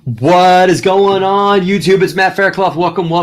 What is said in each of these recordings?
What is going on, YouTube? It's Matt Faircloth. Welcome to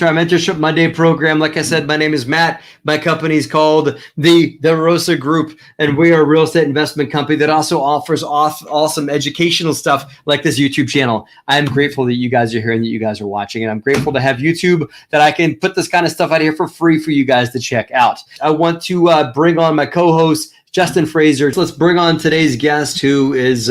our Mentorship Monday program. Like I said, my name is Matt. My company is called the DeRosa Group, and we are a real estate investment company that also offers awesome educational stuff like this YouTube channel. I'm grateful that you guys are here and that you guys are watching, and I'm grateful to have YouTube that I can put this kind of stuff out here for free for you guys to check out. I want to bring on my co-host, Justin Fraser. Let's bring on today's guest who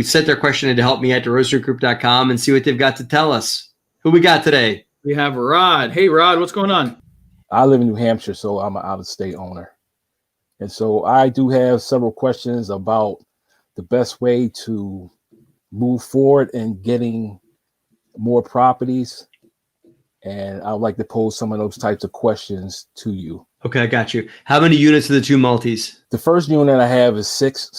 sent their question in to help me at DeRosaGroup.com and see what they've got to tell us. Who we got today? We have Rod. Hey, Rod, what's going on? I live in New Hampshire, so I'm an out-of-state owner. And so I do have several questions about the best way to move forward in getting more properties. And I would like to pose some of those types of questions to you. Okay, I got you. How many units are the two multis? The first unit I have is six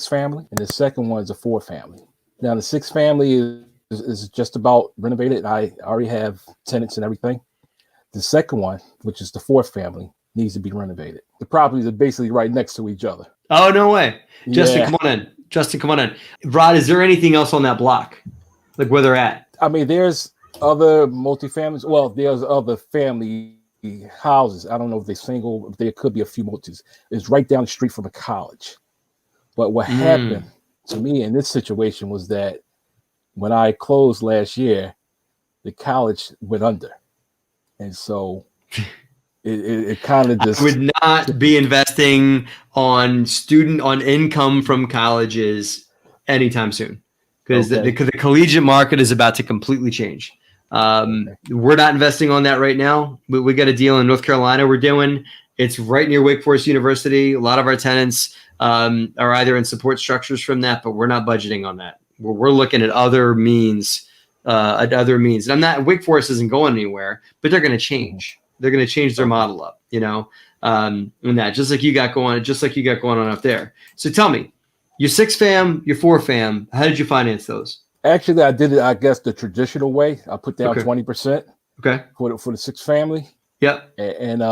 family, and the second one is a 4-family. Now, the 6-family is just about renovated. I already have tenants and everything. The second one, which is the 4-family, needs to be renovated. The properties are basically right next to each other. Oh, no way. Justin, Yeah. come on in. Justin, come on in. Rod, is there anything else on that block? Like where they're at? I mean, there's other multifamilies. Well, there's other family houses. I don't know if they're single. There could be a few multis. It's right down the street from a college. But what happened to me in this situation was that when I closed last year, the college went under. And so it kind of just... I would not be investing on income from colleges anytime soon because the collegiate market is about to completely change. We're not investing on that right now. We got a deal in North Carolina we're doing. It's right near Wake Forest University. A lot of our tenants are either in support structures from that, but we're not budgeting on that. We're looking at other means. And Wake Forest isn't going anywhere, but they're going to change. They're going to change their model up, and that just like you got going on up there. So tell me, your 6-fam, your 4-fam, how did you finance those? Actually, I did it, I guess, the traditional way. I put down 20% for the 6-family. Yep. And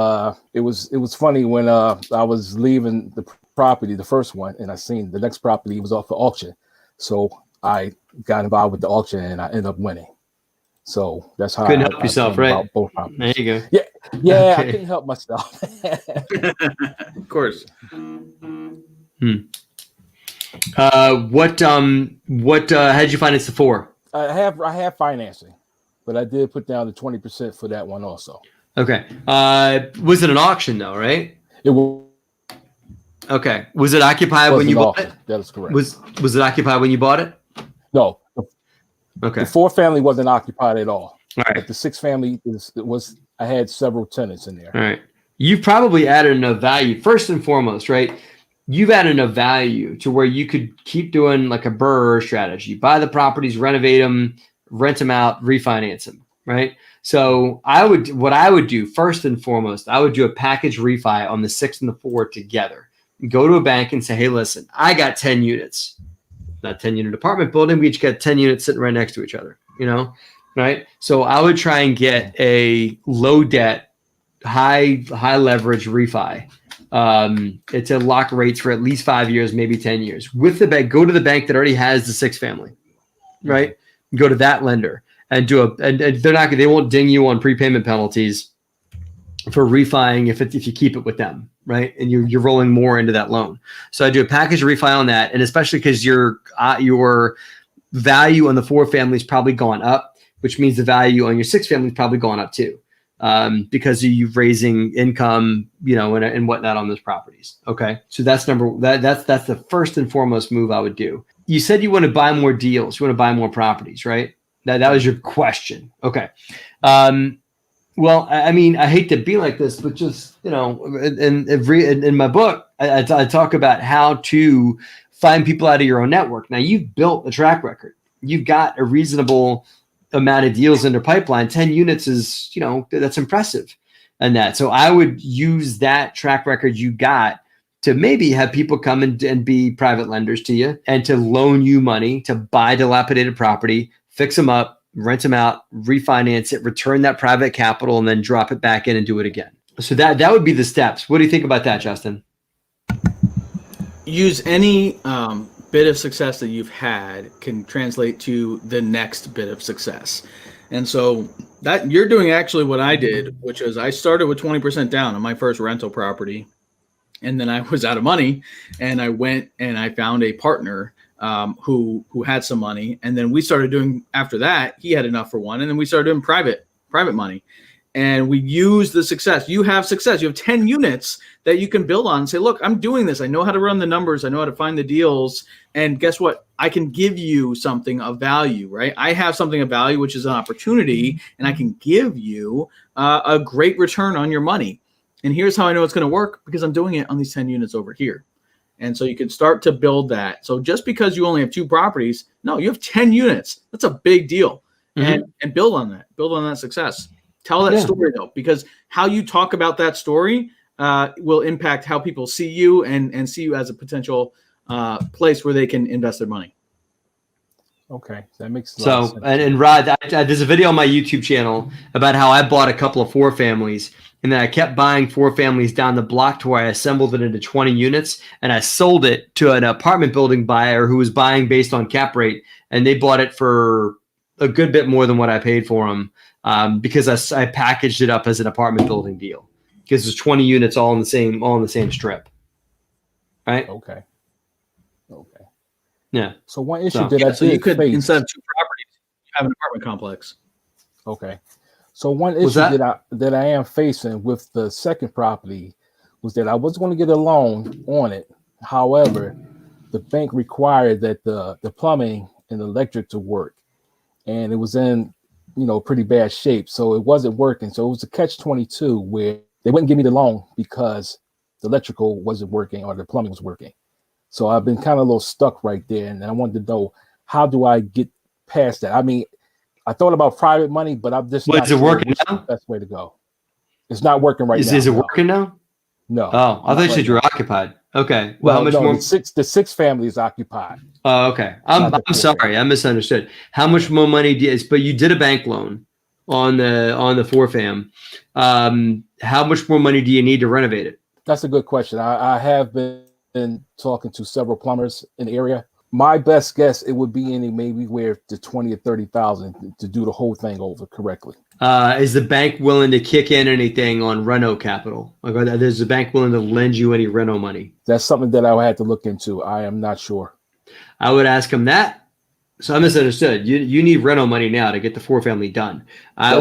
it was funny when I was leaving the property, the first one, and I seen the next property was off for auction. So I got involved with the auction and I ended up winning. So that's how couldn't help yourself, right? Both properties. There you go. Yeah, Okay. I couldn't help myself. Of course. What how did you finance the 4? I have financing, but I did put down the 20% for that one also. Okay. Was it an auction though, right? It was. Okay. Was it occupied when you bought it? That is correct. Was it occupied when you bought it? No. Okay. The 4-family wasn't occupied at all. All right. But the 6-family was. I had several tenants in there. All right. You've probably added enough value. First and foremost, right? You've added enough value to where you could keep doing like a BRRRR strategy. Buy the properties, renovate them, rent them out, refinance them, right? So what I would do first and foremost, I would do a package refi on the 6 and the 4 together. Go to a bank and say, hey, listen, I got 10 units. Not 10-unit apartment building. We each got 10 units sitting right next to each other, right? So I would try and get a low debt, high leverage refi. It's a lock rates for at least 5 years, maybe 10 years. With the bank, go to the bank that already has the 6-family, right? Go to that lender and and they won't ding you on prepayment penalties for refining if you keep it with them, right? And you're rolling more into that loan. So I do a package refi on that, and especially because your value on the 4-family is probably gone up, which means the value on your 6-family is probably gone up too. Because of you raising income, and whatnot on those properties. Okay. So that's that's the first and foremost move I would do. You said you want to buy more deals. You want to buy more properties, right? That was your question. Okay. Well, I mean, I hate to be like this, but just, in my book, I talk about how to find people out of your own network. Now you've built a track record. You've got a reasonable amount of deals in their pipeline. 10 units is, that's impressive. And so I would use that track record you got to maybe have people come and be private lenders to you and to loan you money to buy dilapidated property, fix them up, rent them out, refinance it, return that private capital, and then drop it back in and do it again. So that would be the steps. What do you think about that, Justin? Use any bit of success that you've had can translate to the next bit of success. And so that you're doing actually what I did, which is I started with 20% down on my first rental property. And then I was out of money, and I went and I found a partner who had some money. And then we started doing, after that, he had enough for one. And then we started doing private money. And we use the success. You have success. You have 10 units that you can build on and say, look, I'm doing this. I know how to run the numbers. I know how to find the deals. And guess what? I can give you something of value, right? I have something of value, which is an opportunity, and I can give you a great return on your money. And here's how I know it's going to work, because I'm doing it on these 10 units over here. And so you can start to build that. So just because you only have 2 properties, no, you have 10 units. That's a big deal. And build on that success. Tell that story, though, because how you talk about that story will impact how people see you and see you as a potential place where they can invest their money. Okay, that makes a lot of sense. And Rod, there's a video on my YouTube channel about how I bought a couple of 4 families, and then I kept buying 4 families down the block to where I assembled it into 20 units, and I sold it to an apartment building buyer who was buying based on cap rate, and they bought it for a good bit more than what I paid for them. Because I packaged it up as an apartment building deal, because there's 20 units all in the same strip, right? Okay. Yeah. So one issue that I did you could, face, instead of 2 properties, you have an apartment complex. Okay. So one issue that I am facing with the second property was that I was going to get a loan on it. However, the bank required that the plumbing and the electric to work, and it was in pretty bad shape, so it wasn't working. So it was a catch-22 where they wouldn't give me the loan because the electrical wasn't working or the plumbing was working. So I've been kind of a little stuck right there, and I wanted to know, how do I get past that? I mean, I thought about private money, but I'm just not is it working now? The best way to go. It's not working right now. Is it working now? No. Oh, I thought you said you were occupied. Okay. Well, how much more? The 6 family is occupied. Oh, okay. I'm sorry. I misunderstood. How much more money but you did a bank loan on the 4 fam. How much more money do you need to renovate it? That's a good question. I have been talking to several plumbers in the area. My best guess, it would be maybe where to 20 or 30,000 to do the whole thing over correctly. Is the bank willing to kick in anything on reno capital? Like, is the bank willing to lend you any reno money? That's something that I would have to look into. I am not sure. I would ask them that. So I misunderstood. You need reno money now to get the 4 family done. I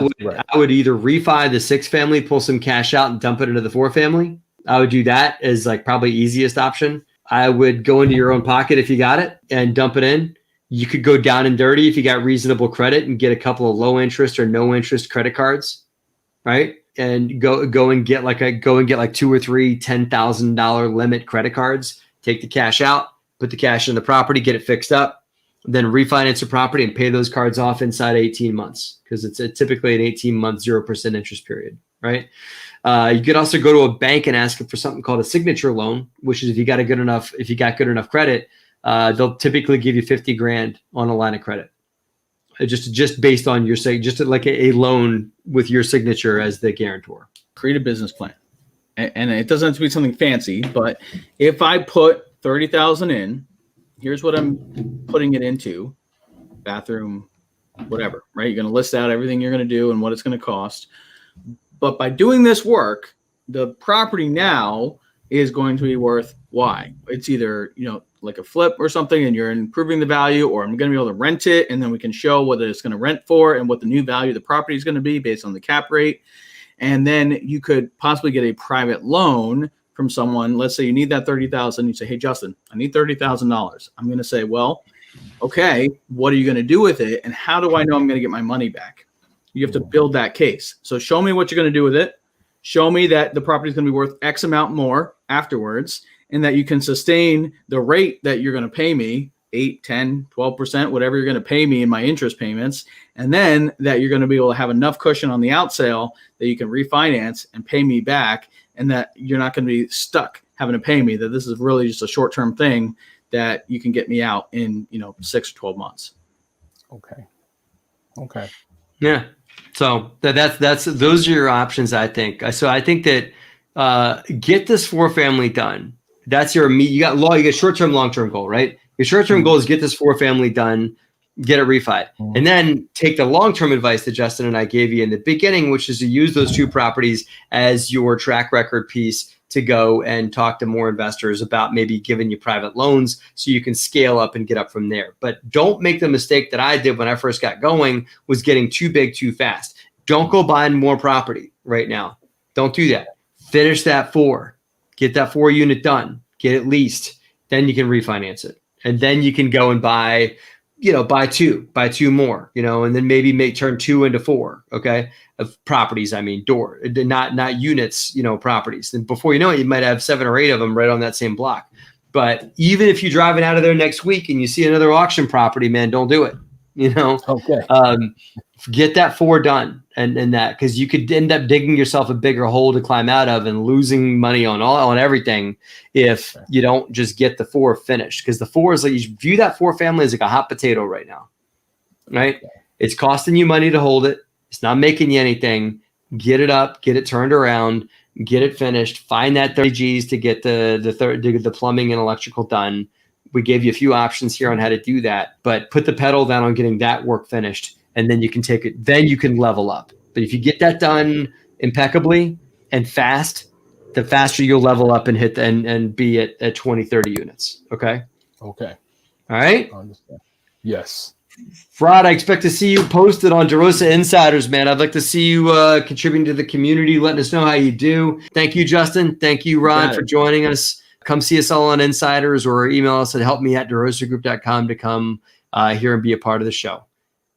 would either refi the 6 family, pull some cash out and dump it into the 4 family. I would do that as like probably easiest option. I would go into your own pocket if you got it and dump it in. You could go down and dirty if you got reasonable credit and get a couple of low interest or no interest credit cards, right? And go and get like 2 or 3 $10,000 limit credit cards. Take the cash out, put the cash in the property, get it fixed up, then refinance the property and pay those cards off inside 18 months, because it's typically an 18-month 0% interest period, right? You could also go to a bank and ask for something called a signature loan, which is if you got good enough credit, they'll typically give you $50,000 on a line of credit, just based on your just like a loan with your signature as the guarantor. Create a business plan, and it doesn't have to be something fancy. But if I put 30,000 in, here's what I'm putting it into: bathroom, whatever. Right? You're going to list out everything you're going to do and what it's going to cost. But by doing this work, the property now is going to be worth Y. It's either, like a flip or something, and you're improving the value, or I'm going to be able to rent it, and then we can show what it's going to rent for and what the new value of the property is going to be based on the cap rate. And then you could possibly get a private loan from someone. Let's say you need that 30,000. You say, hey, Justin, I need $30,000. I'm going to say, well, okay, what are you going to do with it? And how do I know I'm going to get my money back? You have to build that case. So show me what you're going to do with it. Show me that the property is going to be worth X amount more afterwards, and that you can sustain the rate that you're going to pay me, 8, 10, 12%, whatever you're going to pay me in my interest payments. And then that you're going to be able to have enough cushion on the out sale that you can refinance and pay me back, and that you're not going to be stuck having to pay me, that this is really just a short-term thing that you can get me out in, 6 or 12 months. Okay. Yeah. So those are your options, I think. So I think that get this 4 family done. That's you got short-term, long-term goal, right? Your short-term goal is get this 4-family done, get it refied, and then take the long-term advice that Justin and I gave you in the beginning, which is to use those 2 properties as your track record piece to go and talk to more investors about maybe giving you private loans so you can scale up and get up from there. But don't make the mistake that I did when I first got going, was getting too big too fast. Don't go buying more property right now. Don't do that. Finish that 4. Get that 4 unit done. Get it leased. Then you can refinance it. And then you can go and buy 2 more, and then maybe turn 2 into 4, okay, of properties. I mean, not units, properties. And before you know it, you might have 7 or 8 of them right on that same block. But even if you're driving out of there next week and you see another auction property, man, don't do it. Okay. Get that 4 done and that, because you could end up digging yourself a bigger hole to climb out of and losing money on everything if you don't just get the 4 finished. Because the 4 is like, you view that 4 family as like a hot potato right now, right? It's costing you money to hold it. It's not making you anything. Get it up, get it turned around, get it finished. Find that 30 G's to get the plumbing and electrical done. We gave you a few options here on how to do that, but put the pedal down on getting that work finished, and then you can take it. Then you can level up. But if you get that done impeccably and fast, the faster you'll level up and hit and be at 20, 30 units. Okay. Okay. All right. I understand. Yes. Rod, I expect to see you posted on DeRosa Insiders, man. I'd like to see you contributing to the community, letting us know how you do. Thank you, Justin. Thank you, Rod, for joining us. Come see us all on Insiders, or email us at helpme@derosagroup.com to come here and be a part of the show.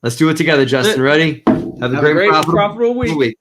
Let's do it together, Justin. Ready? Have a great profitable week.